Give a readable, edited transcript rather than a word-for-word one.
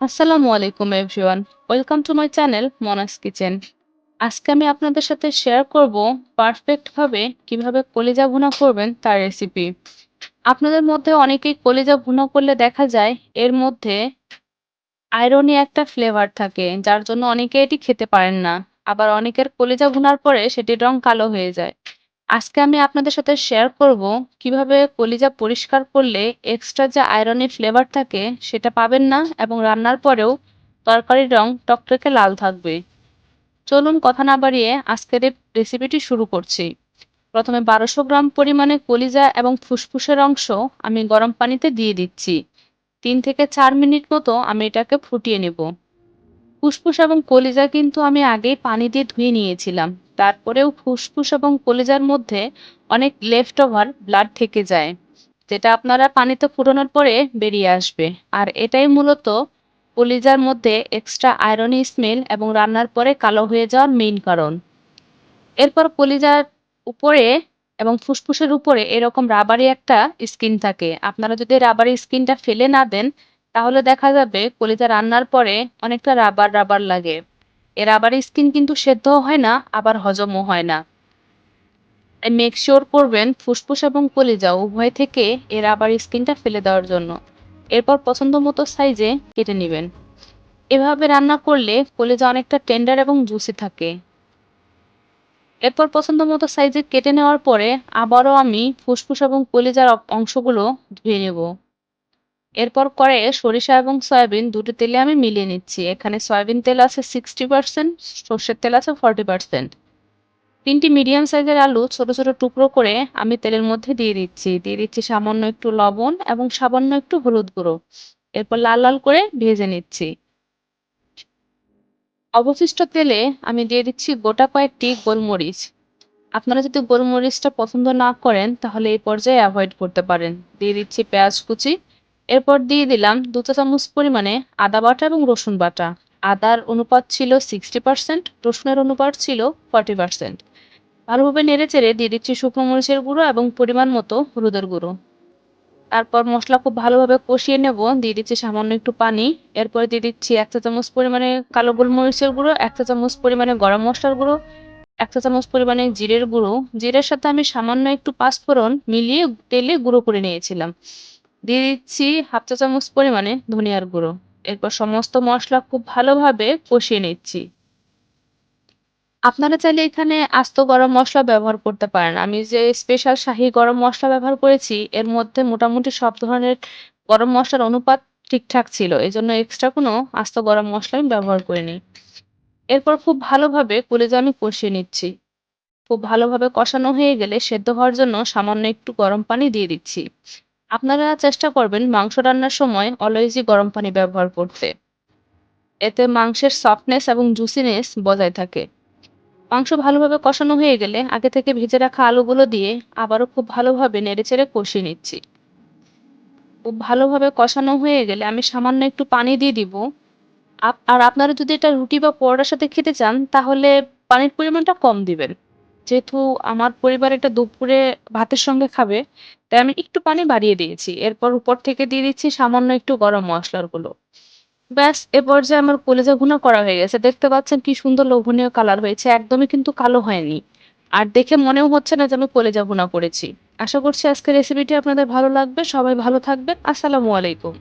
আসসালামু আলাইকুম everyone. Welcome to my channel Manas kitchen. আজকে আমি আপনাদের সাথে শেয়ার করব পারফেক্ট ভাবে কিভাবে কলিজা ভুনা করবেন তার রেসিপি। আপনাদের মধ্যে অনেকেই কলিজা ভুনা করলে দেখা যায় এর মধ্যে আয়রনি একটা ফ্লেভার থাকে, যার জন্য অনেকে এটি খেতে পারেন না। আবার অনেকের কলিজা ভুনার পরে সেটির রং কালো হয়ে যায়। আজকে আমি আপনাদের সাথে শেয়ার করব কিভাবে কলিজা পরিষ্কার করলে এক্সট্রা যে আয়রনি ফ্লেভার থাকে সেটা পাবেন না এবং রান্নার পরেও তরকারির রং টকটকে লাল থাকবে। চলুন কথা না বাড়িয়ে আজকের এই রেসিপিটি শুরু করছি। প্রথমে 1200 গ্রাম পরিমাণে কলিজা এবং ফুসফুসের অংশ আমি গরম পানিতে দিয়ে দিচ্ছি। 3 থেকে 4 মিনিট মতো আমি এটাকে ফুটিয়ে নেব। ফুসফুস এবং কলিজা কিন্তু আমি আগেই পানি দিয়ে ধুয়ে নিয়েছিলাম। তারপরেও ফুসফুস এবং কলিজার মধ্যে অনেক লেফট ওভার ব্লাড থেকে যায়, যেটা আপনারা পানিতে ফুটানোর পরে বেরিয়ে আসবে। আর এটাই মূলত কলিজার মধ্যে এক্সট্রা আয়রনি স্মেল এবং রান্নার পরে কালো হয়ে যাওয়ার মেইন কারণ। এরপর কলিজার উপরে এবং ফুসফুসের উপরে এরকম রাবারি একটা স্কিন থাকে। আপনারা যদি রাবারি স্কিনটা ফেলে না দেন, তাহলে দেখা যাবে কলিজা রান্নার পরে অনেকটা রাবার রাবার লাগে। এ রাবারি স্কিন কিন্তু সেদ্ধও হয় না, আবার হজমও হয় না। তাই মেক শিওর করবেন ফুসফুস এবং কলিজা উভয় থেকে এ রাবারি স্কিনটা ফেলে দেওয়ার জন্য। এরপর পছন্দ মতো সাইজে কেটে নিবেন। এভাবে রান্না করলে কলিজা অনেকটা টেন্ডার এবং জুসি থাকে। এরপর পছন্দ মতো সাইজে কেটে নেওয়ার পরে আবারও আমি ফুসফুস এবং কলিজার অংশগুলো ধুয়ে নেব। এরপর কড়াইয়ে সরিষা এবং সয়াবিন দুটো তেলে আমি মিলিয়ে নিচ্ছি। এখানে সয়াবিন তেল আছে 60%, সর্ষের তেল আছে 40%। 3টি মিডিয়াম সাইজের আলু ছোট ছোট টুকরো করে আমি তেলের মধ্যে দিয়ে দিচ্ছি। দিয়ে দিচ্ছি সামান্য একটু লবণ এবং সামান্য একটু হলুদ গুঁড়ো। এরপর লাল লাল করে ভেজে নিচ্ছি। অবশিষ্ট তেলে আমি দিয়ে দিচ্ছি গোটা কয়েকটি গোলমরিচ। আপনারা যদি গোলমরিচটা পছন্দ না করেন তাহলে এই পর্যায়ে অ্যাভয়েড করতে পারেন। দিয়ে দিচ্ছি পেঁয়াজ কুচি। এরপর দিয়ে দিলাম 2 চা চামচ পরিমাণে আদা বাটা এবং রসুন বাটা। আদার অনুপাত ছিল 60%, রসুনের অনুপাত ছিল 40%। ভালোভাবে নেড়েচেড়ে দিয়ে দিচ্ছি শুকনো মরিচের গুঁড়ো এবং পরিমাণ মতো হলুদের গুঁড়ো। তারপর মসলা খুব ভালোভাবে কষিয়ে নেব। দিয়ে দিচ্ছি সামান্য একটু পানি। এরপরে দিয়ে দিচ্ছি 1 চা চামচ পরিমাণে কালো গোলমরিচের গুঁড়ো, 1 চা চামচ পরিমাণে গরম মসলার গুঁড়ো, 1 চা চামচ পরিমাণে জিরের গুঁড়ো। জিরের সাথে আমি সামান্য একটু পাঁচফোড়ন মিলিয়ে তেলে গুঁড়ো করে নিয়েছিলাম। দিয়ে দিচ্ছি 1/2 চা চামচ পরিমাণে ধনিয়ার গুঁড়ো। এরপর সমস্ত মসলা খুব ভালোভাবে কষিয়ে নিচ্ছি। আপনারা চাইলে এখানে আস্ত গরম মসলা ব্যবহার করতে পারেন। আমি যে স্পেশাল শাহী গরম মসলা ব্যবহার করেছি, এর মধ্যে মোটামুটি সব ধরনের গরম মসলার অনুপাত ঠিকঠাক ছিল। এজন্য এক্সট্রা কোনো আস্ত গরম মসলা আমি ব্যবহার করিনি। এরপর খুব ভালোভাবে কলিজা আমি কষিয়ে নিচ্ছি। খুব ভালোভাবে কষানো হয়ে গেলে সেদ্ধ হওয়ার জন্য সামান্য একটু গরম পানি দিয়ে দিচ্ছি। আপনারা চেষ্টা করবেন মাংস রান্নার সময় অলওয়েজই গরম পানি ব্যবহার করতে। এতে মাংসের সফটনেস এবং জুসিনেস বজায় থাকে। মাংস ভালোভাবে কষানো হয়ে গেলে আগে থেকে ভেজে রাখা আলুগুলো দিয়ে আবারও খুব ভালোভাবে নেড়েচেড়ে কষিয়ে নিচ্ছি। খুব ভালোভাবে কষানো হয়ে গেলে আমি সামান্য একটু পানি দিয়ে দিব। আর আপনারা যদি এটা রুটি বা পরোটার সাথে খেতে চান তাহলে পানির পরিমাণটা কম দিবেন। যেহেতু আমার পরিবার এটা দুপুরে ভাতের সঙ্গে খাবে, তাই আমি একটু পানি বাড়িয়ে দিয়েছি। এরপর উপর থেকে দিয়ে দিচ্ছি সামান্য একটু গরম মসলার গুঁড়ো। ব্যাস, এ পর্যায়ে আমার কলিজা ভুনা করা হয়ে গেছে। দেখতে পাচ্ছেন কি সুন্দর লোভনীয় কালার হয়েছে। একদমই কিন্তু কালো হয়নি। আর দেখে মনেও হচ্ছে না যে আমি কলিজা ভুনা করেছি। আশা করছি আজকের রেসিপিটি আপনাদের ভালো লাগবে। সবাই ভালো থাকবেন। আসসালামু আলাইকুম।